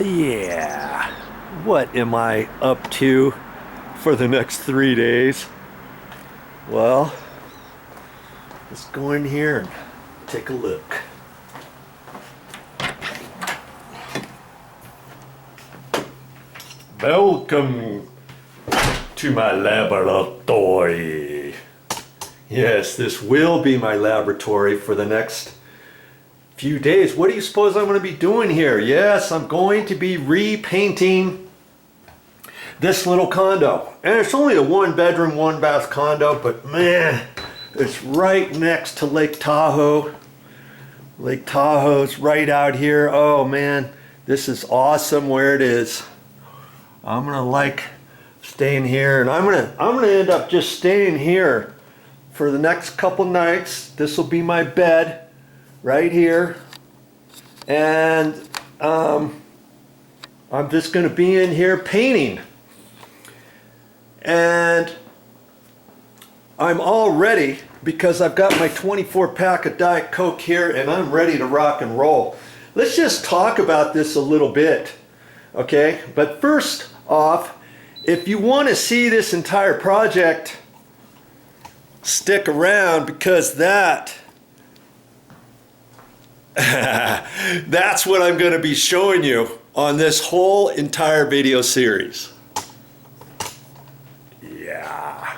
Yeah. What am I up to for the next 3 days? Well, let's go in here and take a look. Welcome to my laboratory. Yes, this will be my laboratory for the next few days. What do you suppose I'm going to be doing here? Yes, I'm going to be repainting this little condo. And it's only a 1-bedroom, 1-bath condo, but man, it's right next to Lake Tahoe. Lake Tahoe's right out here. Oh man, this is awesome where it is. I'm gonna like staying here, and I'm gonna end up just staying here for the next couple nights. This will be my bed right here, and I'm just gonna be in here painting. And I'm all ready because I've got my 24-pack of Diet Coke here, and I'm ready to rock and roll. Let's just talk about this a little bit, okay? But first off, if you want to see this entire project, stick around, because that's what I'm going to be showing you on this whole entire video series. Yeah.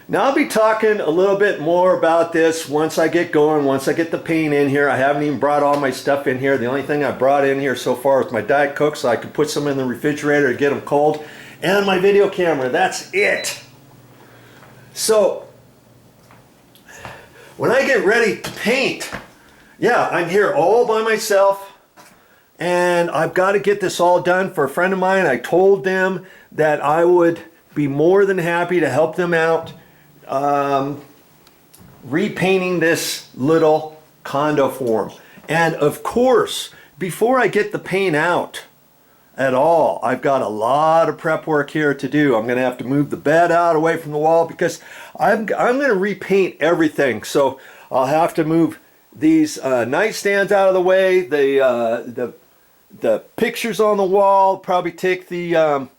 Now I'll be talking a little bit more about this once I get going, once I get the paint in here. I haven't even brought all my stuff in here. The only thing I brought in here so far is my Diet Coke, so I can put some in the refrigerator to get them cold, and my video camera. That's it. So when I get ready to paint, yeah, I'm here all by myself, and I've got to get this all done for a friend of mine. I told them that I would be more than happy to help them out repainting this little condo form. And of course, before I get the paint out at all, I've got a lot of prep work here to do. I'm gonna have to move the bed out away from the wall because I'm gonna repaint everything. So I'll have to move these nightstands out of the way, the pictures on the wall, probably take the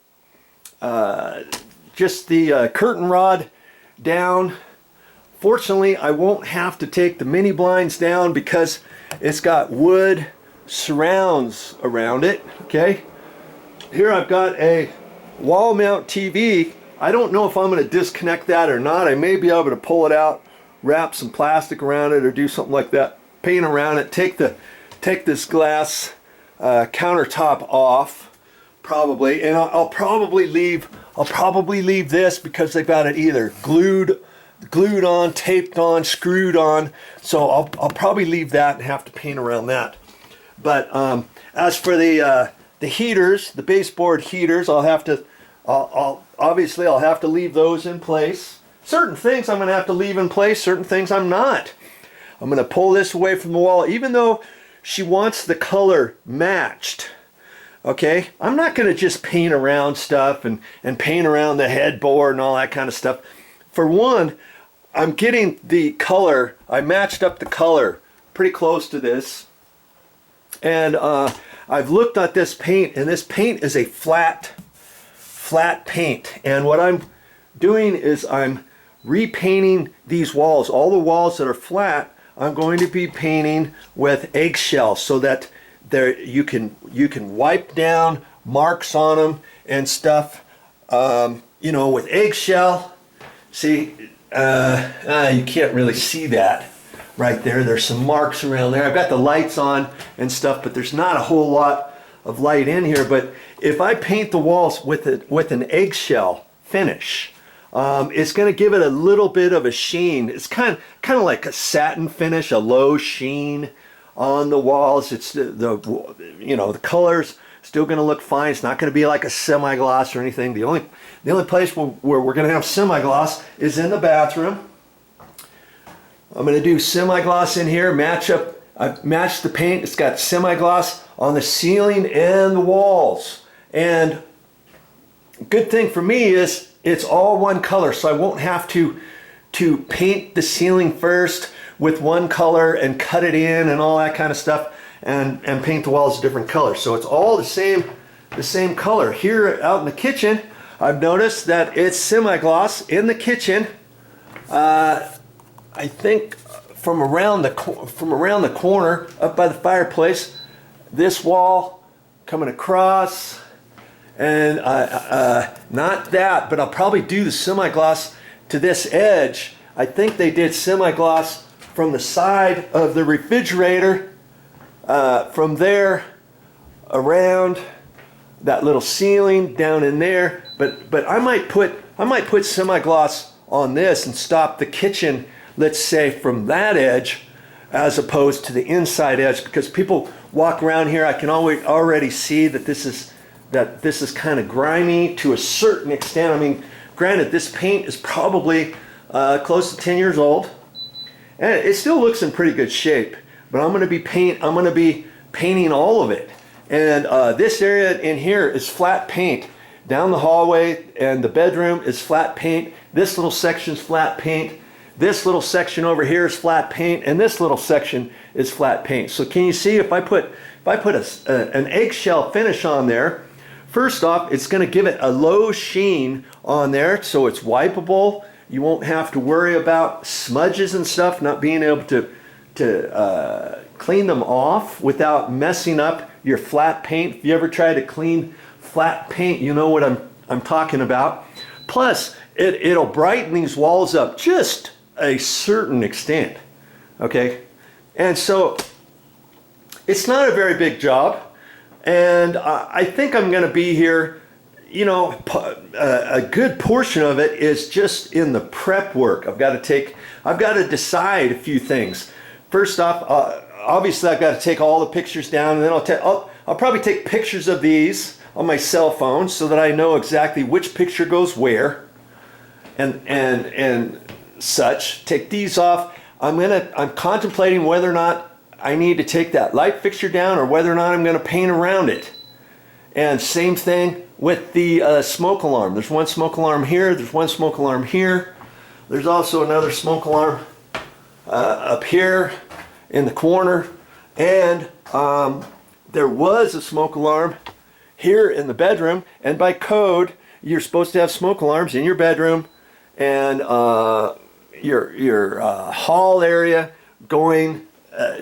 just the curtain rod down. Fortunately, I won't have to take the mini blinds down because it's got wood surrounds around it. Okay, here I've got a wall mount TV. I don't know if I'm going to disconnect that or not. I may be able to pull it out, wrap some plastic around it, or do something like that, paint around it, take this glass countertop off probably, and I'll probably leave this because they've got it either glued on, taped on, screwed on. So I'll probably leave that and have to paint around that. But as for the heaters, the baseboard heaters, I'll obviously have to leave those in place. Certain things I'm going to have to leave in place, certain things I'm not. I'm going to pull this away from the wall, even though she wants the color matched. Okay, I'm not going to just paint around stuff and paint around the headboard and all that kind of stuff. For one, I'm getting the color, I matched up the color pretty close to this. And I've looked at this paint, and this paint is a flat paint. And what I'm doing is I'm repainting these walls. All the walls that are flat, I'm going to be painting with eggshell so that you can wipe down marks on them and stuff, you know, with eggshell. See, you can't really see that right there. There's some marks around there. I've got the lights on and stuff, but there's not a whole lot of light in here. But if I paint the walls with an eggshell finish, it's going to give it a little bit of a sheen. It's kind of like a satin finish, a low sheen on the walls. It's the colors still going to look fine. It's not going to be like a semi-gloss or anything. The only place where we're going to have semi-gloss is in the bathroom. I'm going to do semi-gloss in here. I've matched the paint. It's got semi-gloss on the ceiling and the walls. And good thing for me is it's all one color, so I won't have to paint the ceiling first with one color and cut it in and all that kind of stuff, and paint the walls a different color. So it's all the same color. Here out in the kitchen, I've noticed that it's semi-gloss in the kitchen. I think from around the corner up by the fireplace, this wall coming across, and not that, but I'll probably do the semi-gloss to this edge. I think they did semi-gloss from the side of the refrigerator, from there around that little ceiling down in there. But I might put semi-gloss on this and stop the kitchen, let's say, from that edge as opposed to the inside edge, because people walk around here. I can already see that this is kind of grimy to a certain extent. I mean, granted, this paint is probably close to 10 years old, and it still looks in pretty good shape. But I'm going to be painting all of it, and this area in here is flat paint. Down the hallway and the bedroom is flat paint. This little section's flat paint. This little section over here is flat paint, and this little section is flat paint. So can you see, if I put an eggshell finish on there, first off, it's going to give it a low sheen on there, so it's wipeable. You won't have to worry about smudges and stuff, not being able to clean them off without messing up your flat paint. If you ever try to clean flat paint, you know what I'm talking about. Plus, it'll brighten these walls up just a certain extent, okay? And so it's not a very big job, and I think I'm going to be here, you know, a good portion of it is just in the prep work. I've got to decide a few things. First off, obviously I've got to take all the pictures down, and then I'll probably take pictures of these on my cell phone so that I know exactly which picture goes where, and such. Take these off. I'm contemplating whether or not I need to take that light fixture down, or whether or not I'm going to paint around it. And same thing with the smoke alarm. There's one smoke alarm here. There's one smoke alarm here. There's also another smoke alarm up here in the corner, and there was a smoke alarm here in the bedroom, and by code you're supposed to have smoke alarms in your bedroom and your hall area going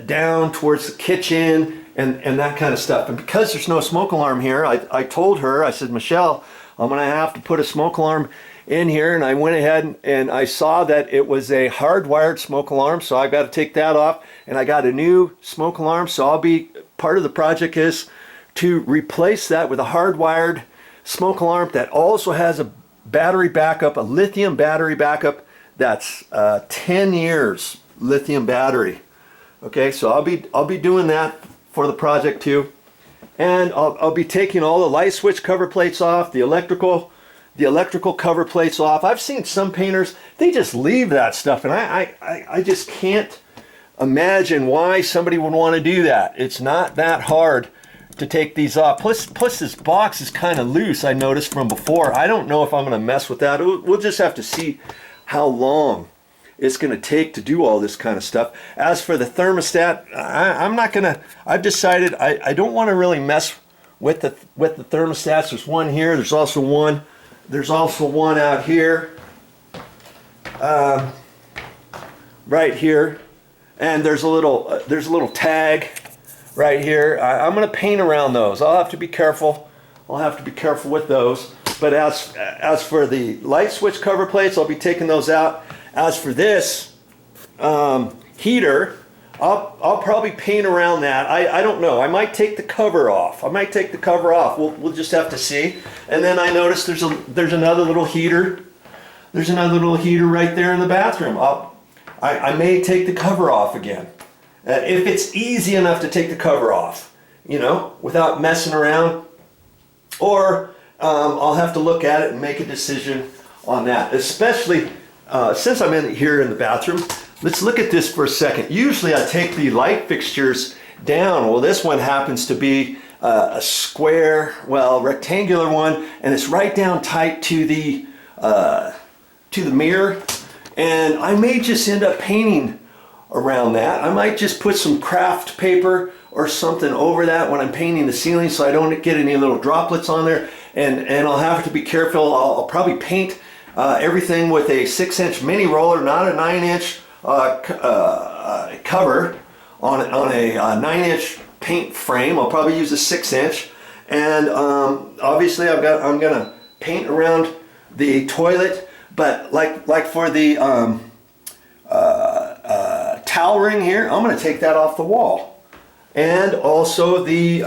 down towards the kitchen and that kind of stuff. And because there's no smoke alarm here, I told her, I said, Michelle, I'm gonna have to put a smoke alarm in here, and I went ahead and I saw that it was a hardwired smoke alarm, so I got to take that off, and I got a new smoke alarm. So I'll be, part of the project is to replace that with a hardwired smoke alarm that also has a battery backup, a lithium battery backup that's 10 years lithium battery. Okay, so I'll be doing that for the project too, and I'll be taking all the light switch cover plates off, the electrical cover plates off. I've seen some painters, they just leave that stuff, and I just can't imagine why somebody would want to do that. It's not that hard to take these off. Plus this box is kind of loose, I noticed from before. I don't know if I'm going to mess with that. We'll just have to see how long it's going to take to do all this kind of stuff. As for the thermostat, I'm not going to, I've decided I don't want to really mess with the thermostats. There's one here, there's also one out here, right here, and there's a little tag right here. I'm going to paint around those. I'll have to be careful. I'll have to be careful with those. But as for the light switch cover plates, I'll be taking those out. As for this heater, I'll probably paint around that. I don't know. I might take the cover off. We'll just have to see. And then I noticed there's another little heater. There's another little heater right there in the bathroom. I may take the cover off again. If it's easy enough to take the cover off, you know, without messing around. Or I'll have to look at it and make a decision on that. Especially since I'm here in the bathroom, let's look at this for a second. Usually I take the light fixtures down. Well, this one happens to be a square, well, rectangular one, and it's right down tight to the mirror. And I may just end up painting around that. I might just put some craft paper or something over that when I'm painting the ceiling so I don't get any little droplets on there. And I'll have to be careful. I'll probably paint everything with a 6-inch mini roller, not a 9-inch cover on a 9-inch paint frame. I'll probably use a 6-inch. And obviously I'm gonna paint around the toilet, but like for the towel ring here, I'm going to take that off the wall. And also the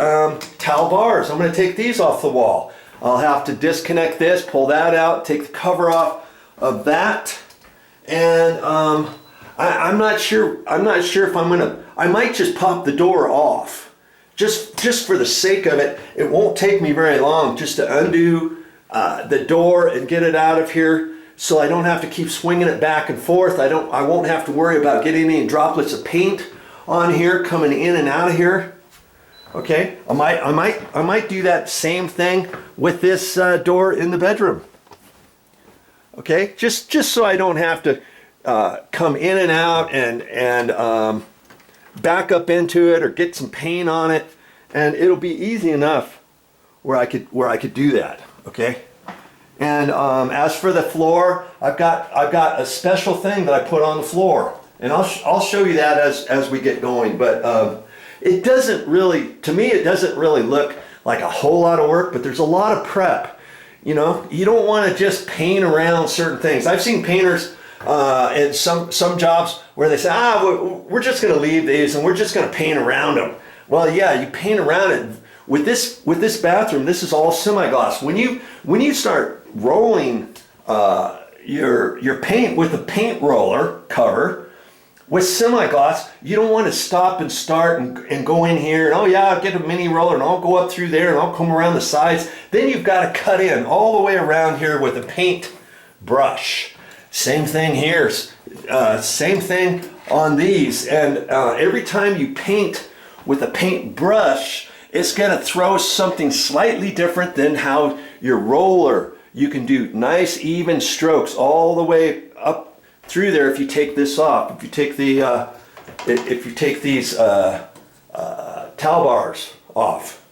towel bars, I'm going to take these off the wall. I'll have to disconnect this, pull that out, take the cover off of that. And I'm not sure if I'm going to, I might just pop the door off. Just for the sake of it. It won't take me very long just to undo the door and get it out of here, so I don't have to keep swinging it back and forth. I won't have to worry about getting any droplets of paint on here coming in and out of here. Okay, I might do that same thing with this door in the bedroom. Okay, just so I don't have to come in and out and back up into it or get some paint on it, and it'll be easy enough where I could do that. Okay. And as for the floor, I've got a special thing that I put on the floor, and I'll show you that as we get going. But it doesn't really, to me, it doesn't really look like a whole lot of work, but there's a lot of prep. You know, you don't want to just paint around certain things. I've seen painters in some jobs where they say, we're just going to leave these and we're just going to paint around them. Well, yeah, you paint around it. With this bathroom, this is all semi-gloss. When you start rolling your paint with a paint roller cover with semi-gloss, you don't want to stop and start and go in here and, oh yeah, I'll get a mini roller and I'll go up through there and I'll come around the sides. Then you've got to cut in all the way around here with a paint brush. Same thing here. Same thing on these. And every time you paint with a paint brush, it's going to throw something slightly different than how your roller, you can do nice even strokes all the way up through there if you take this off. If you take these towel bars off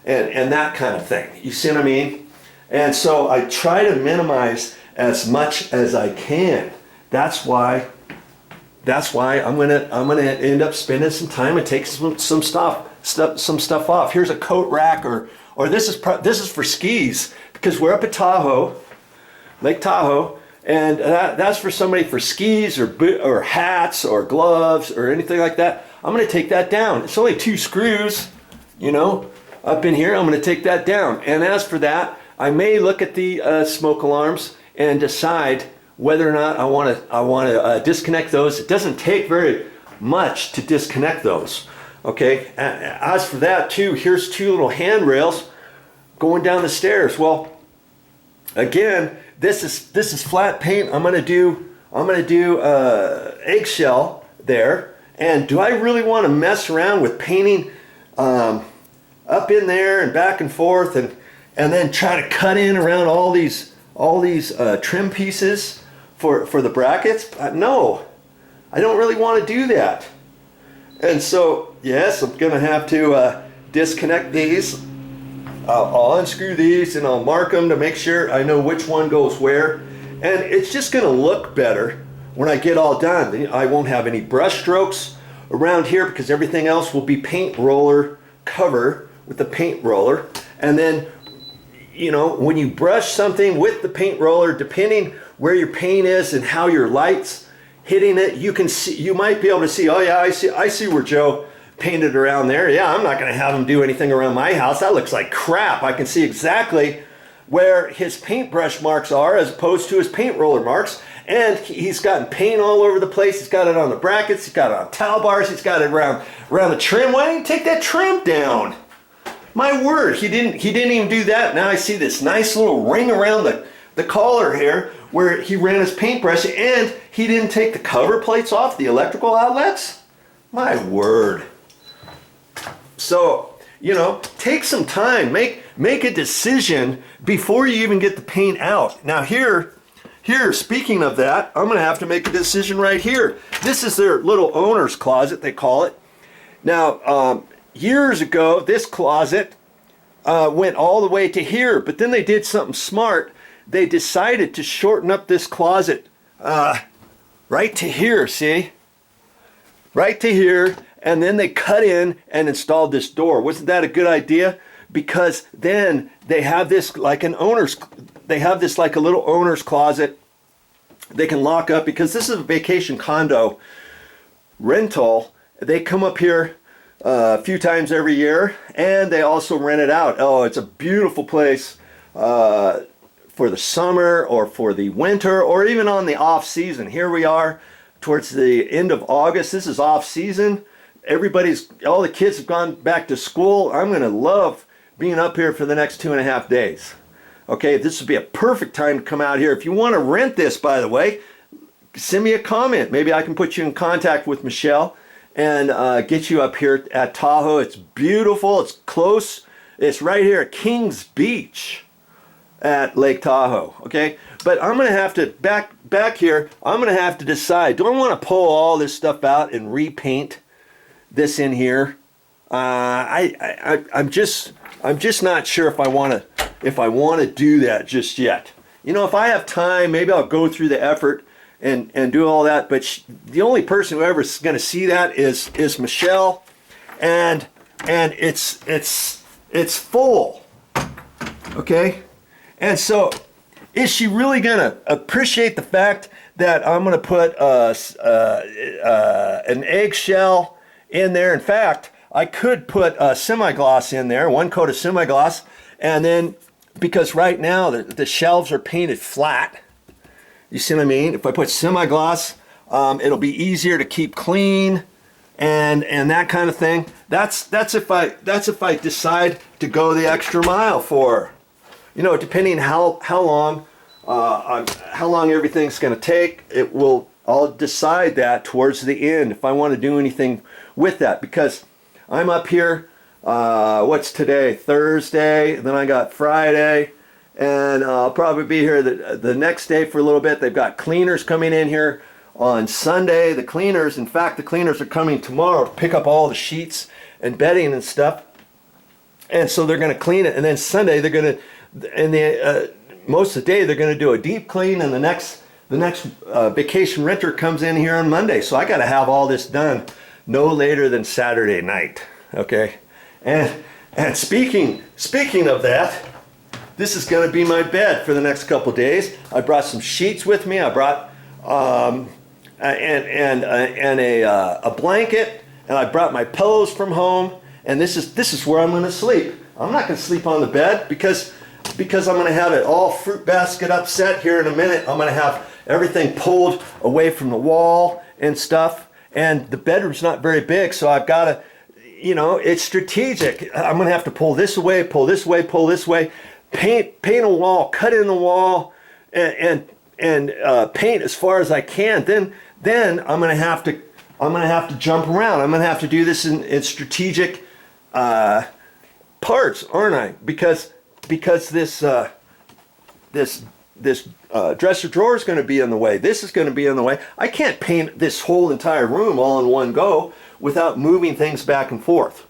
and that kind of thing. You see what I mean? And so I try to minimize as much as I can. That's why I'm gonna end up spending some time and take some stuff off. Here's a coat rack, or this is for skis, because we're up at Tahoe, Lake Tahoe, and that's for somebody for skis or hats or gloves or anything like that. I'm gonna take that down. It's only 2 screws, you know, up in here. I'm gonna take that down. And as for that, I may look at the smoke alarms and decide whether or not I want to disconnect those. It doesn't take very much to disconnect those. Okay. As for that too, here's 2 little handrails going down the stairs. Well, again, this is flat paint. I'm gonna do eggshell there. And do I really want to mess around with painting up in there and back and forth and then try to cut in around all these trim pieces for the brackets? No, I don't really want to do that. And so, yes, I'm going to have to disconnect these. I'll unscrew these and I'll mark them to make sure I know which one goes where. And it's just going to look better when I get all done. I won't have any brush strokes around here because everything else will be paint roller cover with the paint roller. And then, you know, when you brush something with the paint roller, depending where your paint is and how your light's hitting it, you might be able to see, oh yeah, I see where Joe painted around there. Yeah, I'm not going to have him do anything around my house. That looks like crap. I can see exactly where his paintbrush marks are as opposed to his paint roller marks. And he's gotten paint all over the place. He's got it on the brackets. He's got it on towel bars. He's got it around the trim. Why didn't you take that trim down? My word, he didn't even do that. Now I see this nice little ring around the collar here where he ran his paintbrush, and he didn't take the cover plates off the electrical outlets. My word. So, you know, take some time, make a decision before you even get the paint out. Now here here, speaking of that, I'm going to have to make a decision right here. This is their little owner's closet, they call it. Now, years ago, this closet went all the way to here, but then they did something smart. They decided to shorten up this closet right to here, see? Right to here, and then they cut in and installed this door. Wasn't that a good idea? Because then they have this like a little owner's closet they can lock up, because this is a vacation condo rental. They come up here a few times every year, and they also rent it out. Oh, it's a beautiful place for the summer or for the winter, or even on the off season. Here we are towards the end of August. This is off season. All the kids have gone back to school. I'm going to love being up here for the next 2.5 days. Okay, this would be a perfect time to come out here. If you want to rent this, by the way, send me a comment. Maybe I can put you in contact with Michelle and get you up here at Tahoe. It's beautiful. It's close. It's right here at Kings Beach at Lake Tahoe. Okay, but I'm going to have to back here. I'm going to have to decide. Do I want to pull all this stuff out and repaint this in here? I'm just not sure if I want to do that just yet. You know, if I have time, maybe I'll go through the effort and do all that. But the only person who ever is going to see that is Michelle, and it's full. Okay, and so is she really going to appreciate the fact that I'm going to put an eggshell in there? In fact, I could put a semi-gloss in there, one coat of semi-gloss, and then, because right now the shelves are painted flat, you see what I mean? If I put semi-gloss, it'll be easier to keep clean and that kind of thing. That's if I decide to go the extra mile for, you know, depending how long everything's going to take. I'll decide that towards the end if I want to do anything with that, because I'm up here, what's today? Thursday, and then I got Friday, and I'll probably be here the next day for a little bit. They've got cleaners coming in here on Sunday. The cleaners are coming tomorrow to pick up all the sheets and bedding and stuff. And so they're going to clean it, and then Sunday they're going to, most of the day they're going to do a deep clean, and the next vacation renter comes in here on Monday. So I got to have all this done no later than Saturday night. Okay, and speaking of that, this is going to be my bed for the next couple days. I brought some sheets with me. I brought a blanket, and I brought my pillows from home. And this is where I'm going to sleep. I'm not going to sleep on the bed because I'm going to have it all fruit basket upset here in a minute. I'm going to have everything pulled away from the wall and stuff. And the bedroom's not very big, so I've got to, you know, it's strategic. I'm going to have to pull this away, pull this way, pull this way, paint a wall, cut in the wall, and paint as far as I can. Then I'm going to have to jump around. I'm going to have to do this in strategic parts, aren't I? Because this dresser drawer is going to be in the way. This is going to be in the way. I can't paint this whole entire room all in one go without moving things back and forth.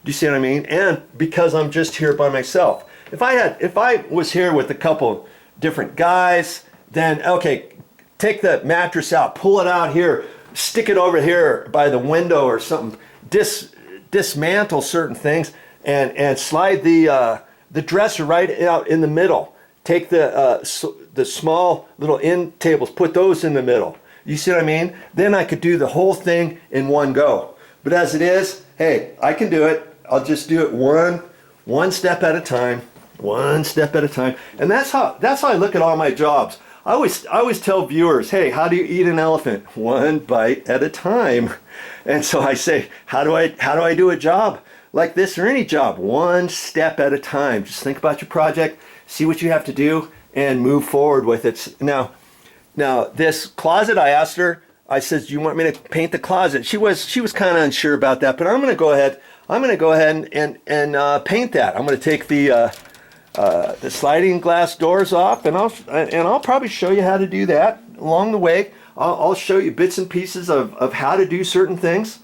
Do you see what I mean? And because I'm just here by myself. If I was here with a couple different guys, then okay, take the mattress out, pull it out here, stick it over here by the window or something, dismantle certain things, and slide the dresser right out in the middle. Take the small little end tables, put those in the middle. You see what I mean? Then I could do the whole thing in one go. But as it is, hey, I can do it. I'll just do it one step at a time, one step at a time. And that's how I look at all my jobs. I always tell viewers, hey, how do you eat an elephant? One bite at a time. And so I say, how do I do a job like this or any job? One step at a time. Just think about your project, see what you have to do, and move forward with it. Now this closet, I asked her, I said, do you want me to paint the closet? She was kind of unsure about that, but I'm going to go ahead and paint that. I'm going to take the the sliding glass doors off, and I'll probably show you how to do that along the way. I'll show you bits and pieces of how to do certain things,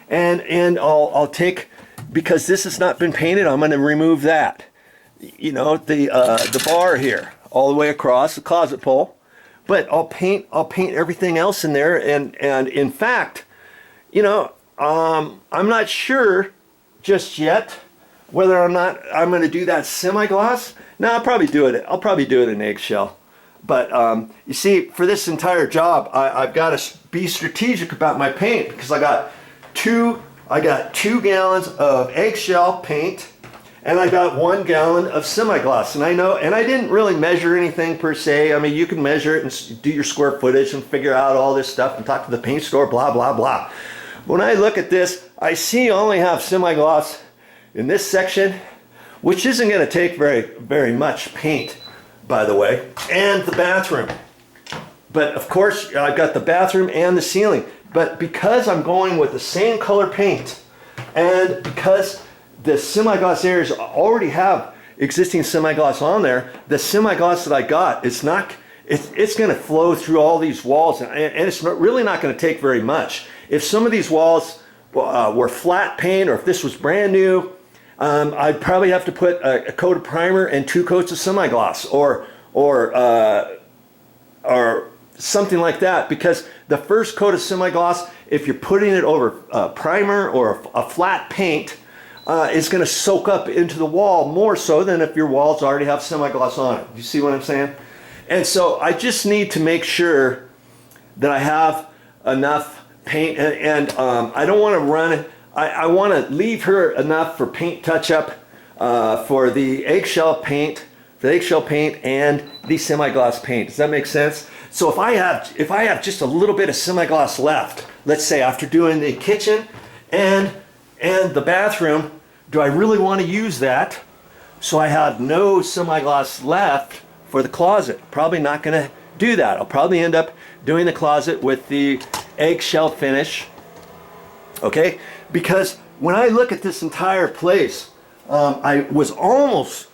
and I'll take, because this has not been painted, I'm going to remove that. You know, the bar here all the way across the closet pole, but I'll paint everything else in there, and in fact, you know, I'm not sure just yet whether or not I'm going to do that semi-gloss. No, I'll probably do it in eggshell. But you see, for this entire job, I've got to be strategic about my paint, because I got 2 gallons of eggshell paint, and I got 1 gallon of semi-gloss. And I didn't really measure anything per se. I mean, you can measure it and do your square footage and figure out all this stuff and talk to the paint store, blah, blah, blah. When I look at this, I see I only have semi-gloss in this section, which isn't going to take very much paint, by the way, and the bathroom. But of course, I've got the bathroom and the ceiling. But because I'm going with the same color paint, and because the semi-gloss areas already have existing semi-gloss on there, the semi-gloss that I got, it's going to flow through all these walls, and it's really not going to take very much. If some of these walls were flat paint, or if this was brand new, I'd probably have to put a coat of primer and 2 coats of semi-gloss, or something like that, because the first coat of semi-gloss, if you're putting it over primer or a flat paint, is going to soak up into the wall more so than if your walls already have semi-gloss on it. You see what I'm saying? And so I just need to make sure that I have enough paint, and I don't want to run it. I want to leave her enough for paint touch-up for the eggshell paint, and the semi-gloss paint. Does that make sense? So if I have just a little bit of semi-gloss left, let's say after doing the kitchen and the bathroom, do I really want to use that? So I have no semi-gloss left for the closet. Probably not going to do that. I'll probably end up doing the closet with the eggshell finish. Okay, because when I look at this entire place, I was almost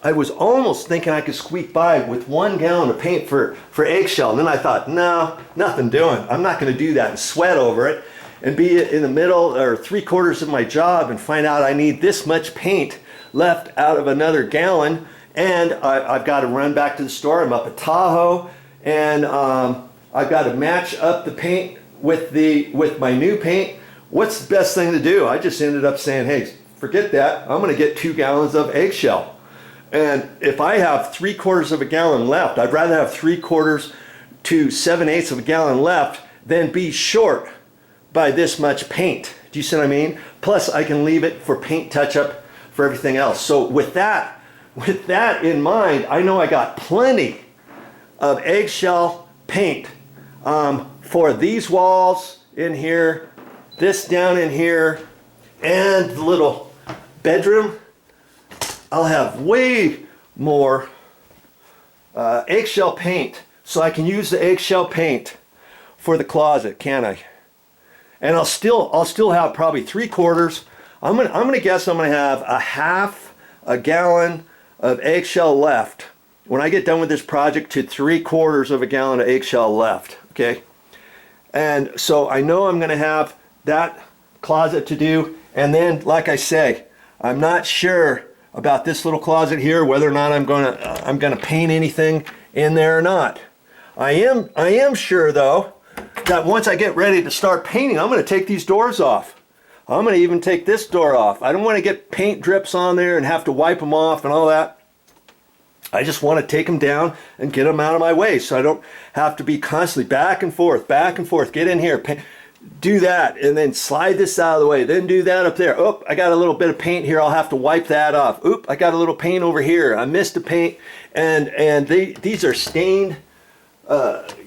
thinking I could squeak by with 1 gallon of paint for eggshell, and then I thought, no, nothing doing. I'm not going to do that and sweat over it and be in the middle or 3/4 of my job and find out I need this much paint left out of another gallon, and I've got to run back to the store. I'm up at Tahoe, and I've got to match up the paint with my new paint. What's the best thing to do? I just ended up saying, hey, forget that. I'm going to get 2 gallons of eggshell. And if I have 3/4 of a gallon left, I'd rather have 3/4 to 7/8 of a gallon left than be short by this much paint. Do you see what I mean? Plus, I can leave it for paint touch-up for everything else. So with that in mind, I know I got plenty of eggshell paint for these walls in here, this down in here, and the little bedroom. I'll have way more eggshell paint, so I can use the eggshell paint for the closet, can't I? And I'll still have probably 3/4. I'm gonna guess I'm gonna have a half a gallon of eggshell left when I get done with this project, to 3/4 of a gallon of eggshell left. Okay, and so I know I'm gonna have that closet to do, and then, like I say, I'm not sure about this little closet here, whether or not I'm gonna paint anything in there or not. I am sure though that once I get ready to start painting, I'm gonna take these doors off. I'm gonna even take this door off. I don't want to get paint drips on there and have to wipe them off and all that. I just want to take them down and get them out of my way, so I don't have to be constantly back and forth, get in here, do that, and then slide this out of the way, then do that up there. Oh, I got a little bit of paint here, I'll have to wipe that off. Oop, I got a little paint over here, I missed a paint, and these are stained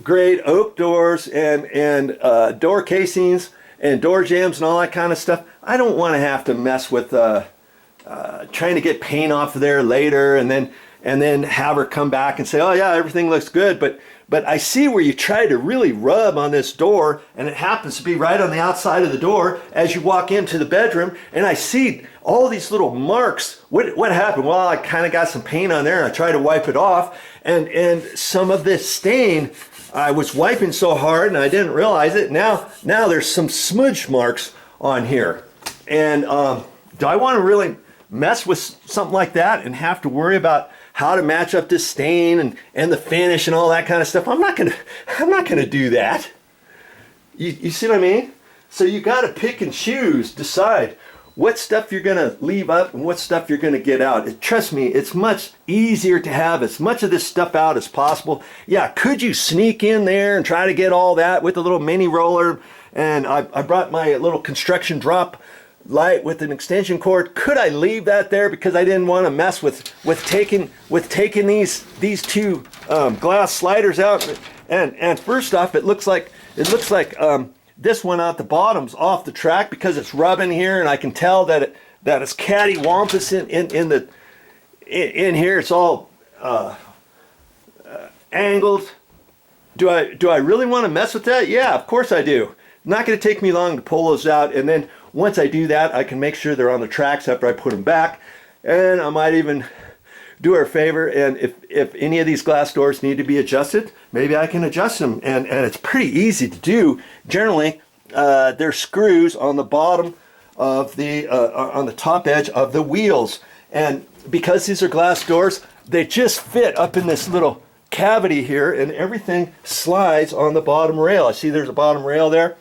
grade oak doors and door casings and door jambs and all that kind of stuff. I don't want to have to mess with trying to get paint off of there later, and then and then have her come back and say, oh yeah, everything looks good. But I see where you try to really rub on this door, and it happens to be right on the outside of the door as you walk into the bedroom, and I see all these little marks. What happened? Well, I kind of got some paint on there, and I tried to wipe it off, and some of this stain, I was wiping so hard and I didn't realize it. Now there's some smudge marks on here. And do I want to really mess with something like that and have to worry about how to match up this stain and the finish and all that kind of stuff? I'm not gonna do that. You see what I mean? So you got to pick and choose, decide what stuff you're gonna leave up and what stuff you're gonna get out. Trust me, it's much easier to have as much of this stuff out as possible. Yeah, could you sneak in there and try to get all that with a little mini roller? And I brought my little construction drop light with an extension cord. Could I leave that there because I didn't want to mess with taking these two glass sliders out? And first off, it looks like this one out the bottom's off the track because it's rubbing here, and I can tell that it's cattywampus in here. It's all angled. Do I really want to mess with that? Yeah, of course I do. Not going to take me long to pull those out, and then once I do that, I can make sure they're on the tracks after I put them back. And I might even do her a favor, and if any of these glass doors need to be adjusted, maybe I can adjust them, and it's pretty easy to do. Generally, there's screws on the bottom of the on the top edge of the wheels, and because these are glass doors, they just fit up in this little cavity here, and everything slides on the bottom rail. I see there's a bottom rail there,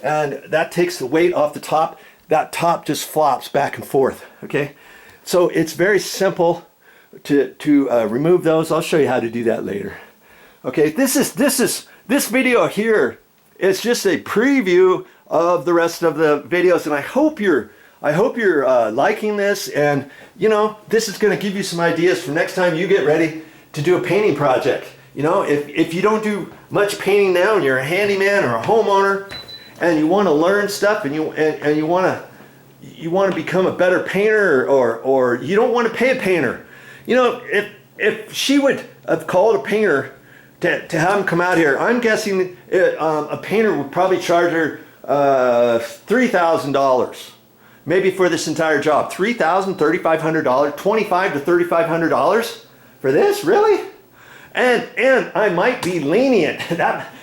and that takes the weight off the top. That top just flops back and forth. Okay, so it's very simple to remove those. I'll show you how to do that later. Okay, this video here is just a preview of the rest of the videos, and I hope you're liking this, and you know, this is going to give you some ideas for next time you get ready to do a painting project. You know, if you don't do much painting now and you're a handyman or a homeowner and you want to learn stuff and you want to become a better painter, or you don't want to pay a painter. You know, if she would have called a painter to have him come out here, I'm guessing a painter would probably charge her $3,000 maybe for this entire job. $3,000, $3,500, $2,500 to $3,500 for this, really? And I might be lenient. That,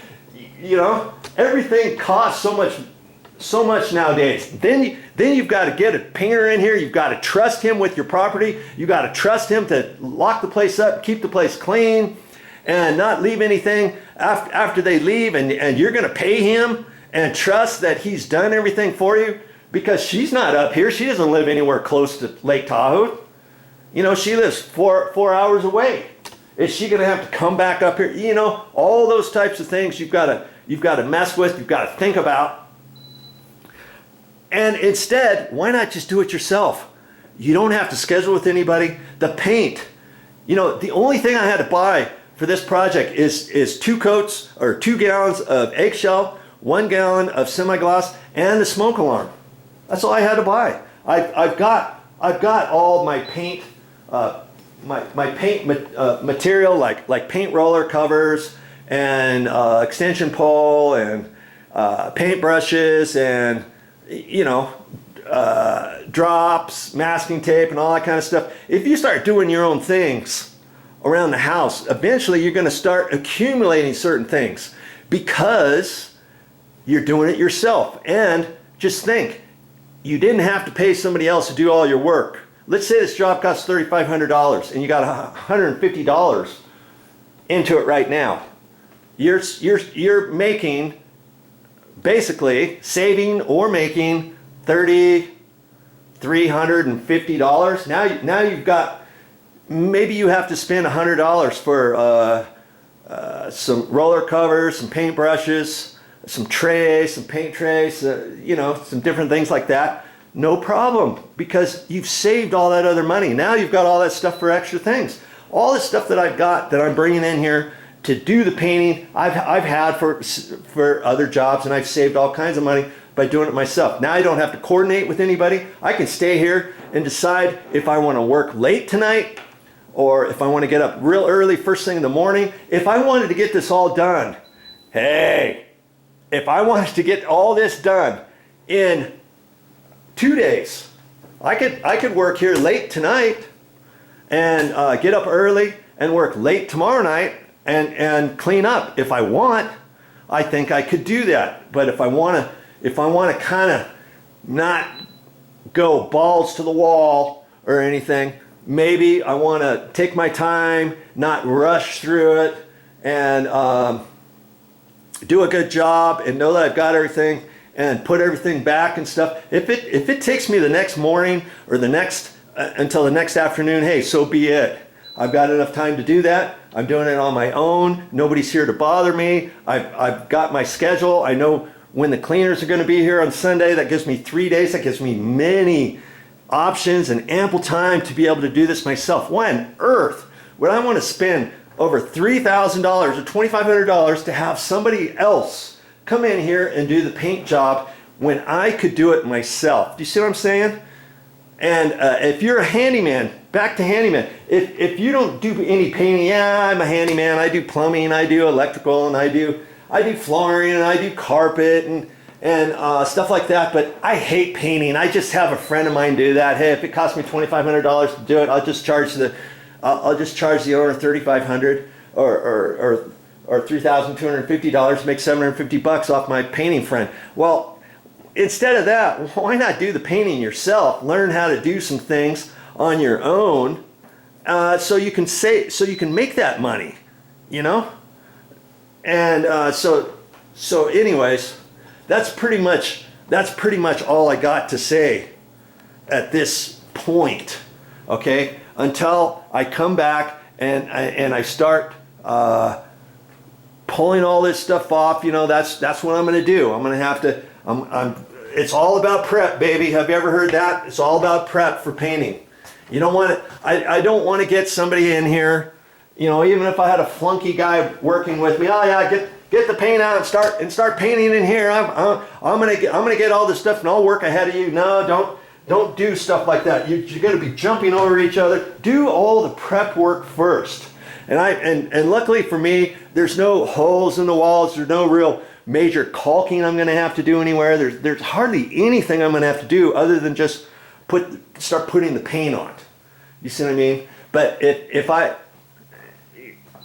you know, everything costs so much nowadays. Then you've got to get a painter in here. You've got to trust him with your property. You've got to trust him to lock the place up, keep the place clean, and not leave anything after they leave. And you're going to pay him and trust that he's done everything for you, because she's not up here. She doesn't live anywhere close to Lake Tahoe. You know, she lives four hours away. Is she going to have to come back up here? You know, all those types of things you've got to mess with. You've got to think about. And instead, why not just do it yourself? You don't have to schedule with anybody. The paint, you know, the only thing I had to buy for this project is 2 coats or 2 gallons of eggshell, 1 gallon of semi-gloss, and the smoke alarm. That's all I had to buy. I've got all my paint, material like paint roller covers and extension pole and paint brushes and, you know, drops, masking tape, and all that kind of stuff. If you start doing your own things around the house, eventually you're going to start accumulating certain things because you're doing it yourself. And just think, you didn't have to pay somebody else to do all your work. Let's say this job costs $3,500 and you got $150 into it right now. You're making, basically saving or making $350. Now you've got, maybe you have to spend $100 for some roller covers, some paint brushes, some trays, some paint trays, you know, some different things like that. No problem, because you've saved all that other money. Now you've got all that stuff for extra things. All this stuff that I've got that I'm bringing in here to do the painting, I've had for other jobs, and I've saved all kinds of money by doing it myself. Now I don't have to coordinate with anybody. I can stay here and decide if I want to work late tonight or if I want to get up real early first thing in the morning, if I wanted to get this all done, hey, if I wanted to get all this done in 2 days, I could work here late tonight and get up early and work late tomorrow night and clean up. If I want, I think I could do that. But if I want to kind of not go balls to the wall or anything, maybe I want to take my time, not rush through it, and do a good job and know that I've got everything and put everything back and stuff. If it takes me the next morning or the next until the next afternoon, hey, so be it. I've got enough time to do that. I'm doing it on my own. Nobody's here to bother me. I've got my schedule. I know when the cleaners are going to be here on Sunday. That gives me 3 days. That gives me many options and ample time to be able to do this myself. Why on earth would I want to spend over $3,000 or $2,500 to have somebody else come in here and do the paint job when I could do it myself? Do you see what I'm saying? And if you're a handyman, back to handyman, if you don't do any painting, yeah, I'm a handyman, I do plumbing, I do electrical, and I do flooring, and I do carpet, and stuff like that, but I hate painting. I just have a friend of mine do that. Hey, if it costs me $2,500 to do it, I'll just charge the owner $3,500 or $3,250 to make $750 off my painting friend. Well, instead of that, why not do the painting yourself? Learn how to do some things on your own, so you can make that money, you know. And so anyways, that's pretty much all I got to say at this point. Okay, until I come back and I start pulling all this stuff off, you know, that's what I'm going to do. I'm going to have to. It's all about prep, baby. Have you ever heard that? It's all about prep for painting. You don't want to. I don't want to get somebody in here. You know, even if I had a flunky guy working with me, oh yeah, get the paint out and start painting in here. I'm gonna get all this stuff and I'll work ahead of you. No, don't do stuff like that. You're gonna be jumping over each other. Do all the prep work first. And luckily for me, there's no holes in the walls. There's no real major caulking I'm gonna have to do anywhere. There's hardly anything I'm gonna have to do other than just start putting the paint on. You see what I mean? But if I,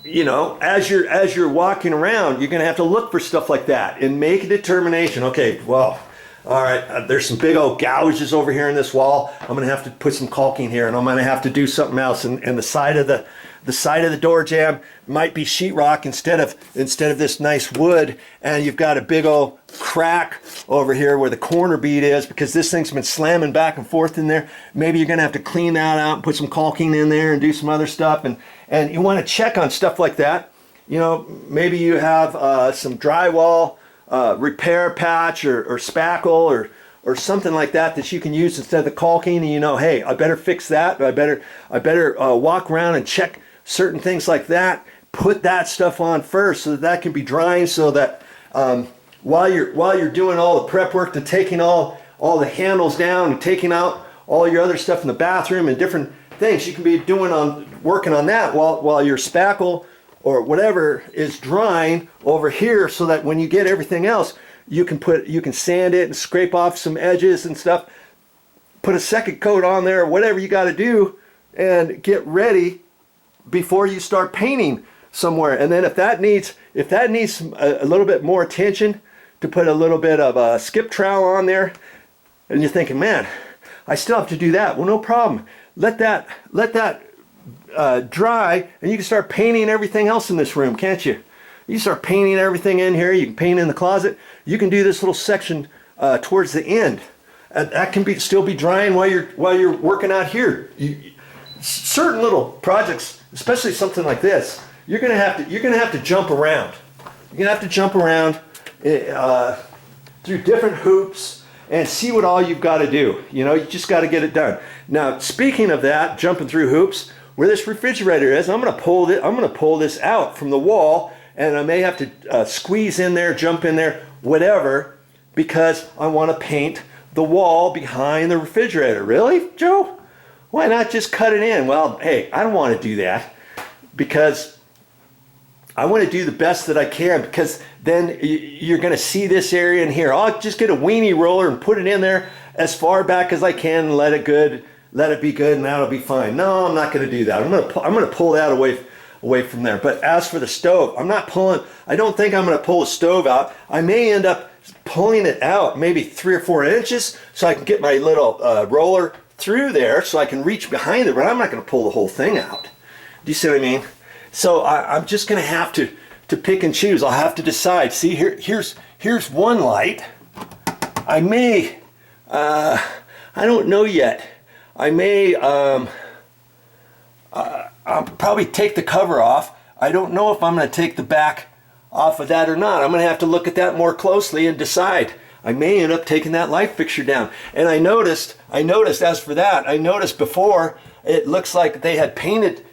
you know, as you're walking around, you're going to have to look for stuff like that and make a determination. Okay, well, all right, there's some big old gouges over here in this wall. I'm going to have to put some caulking here, and I'm going to have to do something else. And the side of the door jamb might be sheetrock instead of this nice wood. And you've got a big old crack over here where the corner bead is because this thing's been slamming back and forth in there. Maybe you're going to have to clean that out and put some caulking in there and do some other stuff. And you want to check on stuff like that. You know, maybe you have some drywall repair patch or spackle or something like that you can use instead of the caulking, and you know, hey, I better fix that. I better walk around and check certain things like that. Put that stuff on first so that can be drying, so that while you're doing all the prep work to taking all the handles down and taking out all your other stuff in the bathroom and different things, you can be working on that while your spackle or whatever is drying over here, so that when you get everything else, you can sand it and scrape off some edges and stuff, put a second coat on there, whatever you got to do, and get ready before you start painting somewhere. And then if that needs a little bit more attention, to put a little bit of a skip trowel on there, and you're thinking, man, I still have to do that. Well, no problem. Let that dry, and you can start painting everything else in this room, can't you? You can start painting everything in here. You can paint in the closet. You can do this little section towards the end. That can still be drying while you're working out here. Certain little projects, especially something like this, you're gonna have to jump around. You're gonna have to jump around through different hoops and see what all you've got to do. You know, you just got to get it done. Now, speaking of that, jumping through hoops, where this refrigerator is, I'm gonna pull this out from the wall, and I may have to squeeze in there, jump in there, whatever, because I want to paint the wall behind the refrigerator. Really, Joe? why not just cut it in? Well, hey, I don't want to do that because I want to do the best that I can, because then you're going to see this area in here. I'll just get a weenie roller and put it in there as far back as I can and let it be good, and that'll be fine. No, I'm not going to do that. I'm going to pull that away from there. But as for the stove, I don't think I'm going to pull the stove out. I may end up pulling it out maybe 3 or 4 inches so I can get my little roller through there so I can reach behind it, but I'm not going to pull the whole thing out. Do you see what I mean? So I'm just going to have to pick and choose. I'll have to decide. See, here's one light. I may, I don't know yet. I may, I'll probably take the cover off. I don't know if I'm going to take the back off of that or not. I'm going to have to look at that more closely and decide. I may end up taking that light fixture down. And I noticed as for that, I noticed before, it looks like they had painted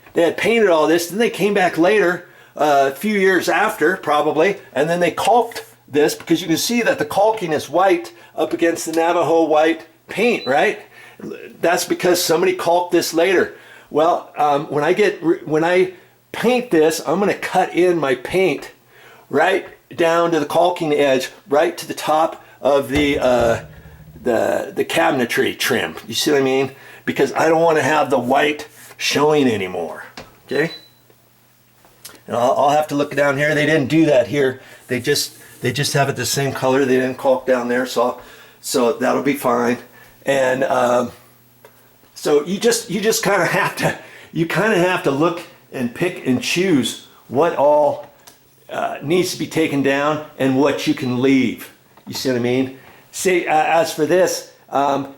all this, then they came back later, a few years after probably, and then they caulked this, because you can see that the caulking is white up against the Navajo white paint, right? That's because somebody caulked this later. Well, when I paint this, I'm going to cut in my paint right down to the caulking edge, right to the top of the cabinetry trim. You see what I mean? Because I don't want to have the white showing anymore. Okay. And I'll have to look down here. They didn't do that here. They just have it the same color. They didn't caulk down there, so that'll be fine. And so you just kind of have to look and pick and choose what all needs to be taken down and what you can leave. You see what I mean? See, as for this,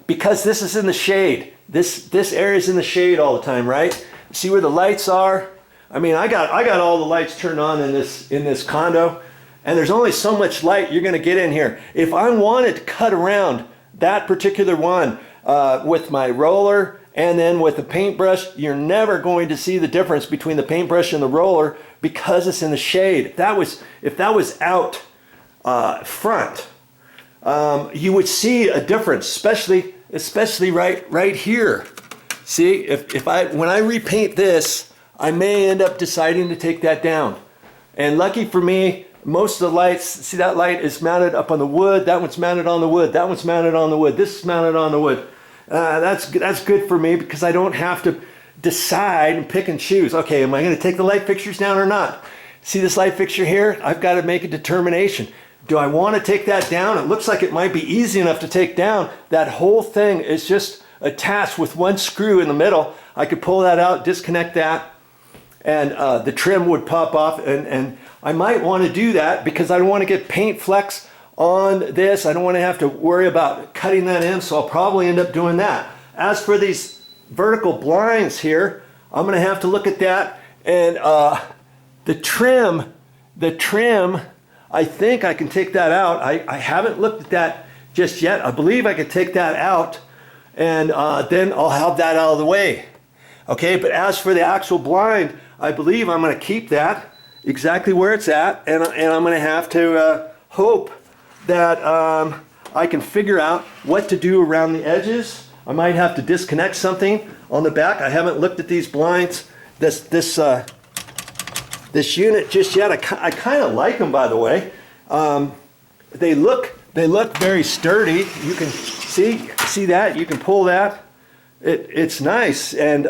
because this is in the shade, this area is in the shade all the time, right? See where the lights are? I mean, I got all the lights turned on in this condo, and there's only so much light you're going to get in here. If I wanted to cut around that particular one with my roller and then with the paintbrush, you're never going to see the difference between the paintbrush and the roller because it's in the shade. If that was out front, you would see a difference, especially right here. See, when I repaint this, I may end up deciding to take that down. And lucky for me, most of the lights, see that light is mounted up on the wood, that one's mounted on the wood, that one's mounted on the wood, this is mounted on the wood. That's good for me because I don't have to decide and pick and choose. Okay, am I going to take the light fixtures down or not? See this light fixture here? I've got to make a determination. Do I want to take that down? It looks like it might be easy enough to take down. That whole thing is just attached with one screw in the middle. I could pull that out, disconnect that, and the trim would pop off. And I might want to do that because I don't want to get paint flecks on this. I don't want to have to worry about cutting that in, so I'll probably end up doing that. As for these vertical blinds here, I'm going to have to look at that. And the trim, I think I can take that out. I haven't looked at that just yet. I believe I could take that out, and then I'll have that out of the way. Okay, but as for the actual blind, I believe I'm going to keep that exactly where it's at, and I'm going to have to hope that I can figure out what to do around the edges. I might have to disconnect something on the back. I haven't looked at these blinds, this unit just yet. I kind of like them, by the way. They look very sturdy. You can see that. You can pull that. It's nice. And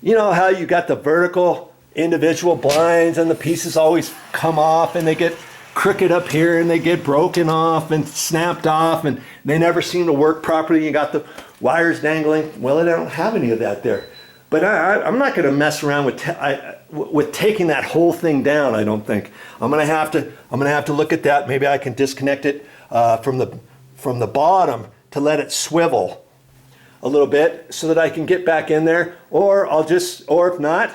you know how you got the vertical individual blinds and the pieces always come off and they get crooked up here and they get broken off and snapped off and they never seem to work properly. You got the wires dangling. Well, I don't have any of that there. But I'm not going to mess around with taking that whole thing down. I don't think. I'm going to have to look at that. Maybe I can disconnect it from the bottom to let it swivel a little bit so that I can get back in there. Or if not,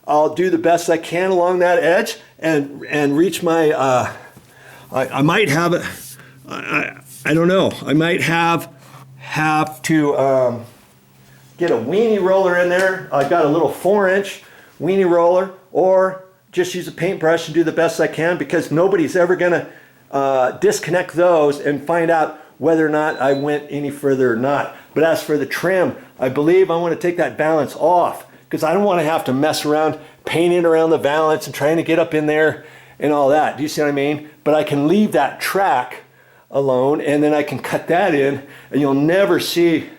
I'll do the best I can along that edge and reach my. I might have it. I don't know. I might have to. Get a weenie roller in there. I've got a little 4-inch weenie roller, or just use a paintbrush and do the best I can, because nobody's ever going to disconnect those and find out whether or not I went any further or not. But as for the trim, I believe I want to take that valance off because I don't want to have to mess around painting around the valance and trying to get up in there and all that. Do you see what I mean? But I can leave that track alone, and then I can cut that in, and you'll never see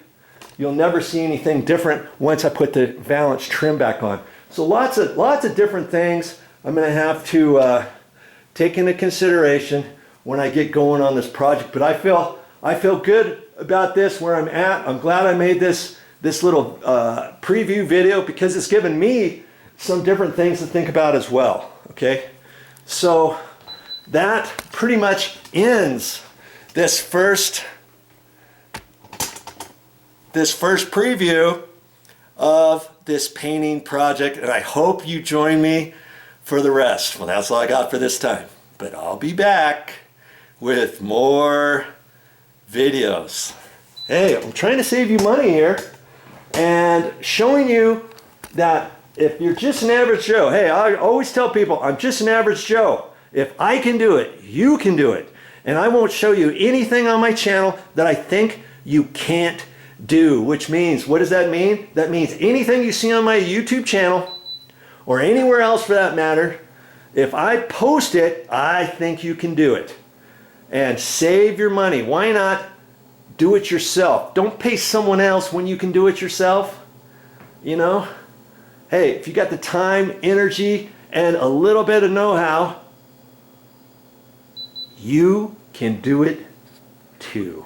anything different once I put the valance trim back on. So lots of different things I'm going to have to take into consideration when I get going on this project. But I feel good about this, where I'm at. I'm glad I made this little preview video because it's given me some different things to think about as well. Okay, so that pretty much ends this first preview of this painting project, and I hope you join me for the rest. Well, that's all I got for this time, but I'll be back with more videos. Hey, I'm trying to save you money here and showing you that if you're just an average Joe, hey, I always tell people I'm just an average Joe. If I can do it, you can do it. And I won't show you anything on my channel that I think you can't do, which means, what does that mean? That means anything you see on my YouTube channel or anywhere else for that matter, if I post it, I think you can do it. And save your money. Why not do it yourself? Don't pay someone else when you can do it yourself. You know? Hey, if you got the time, energy, and a little bit of know-how, you can do it too.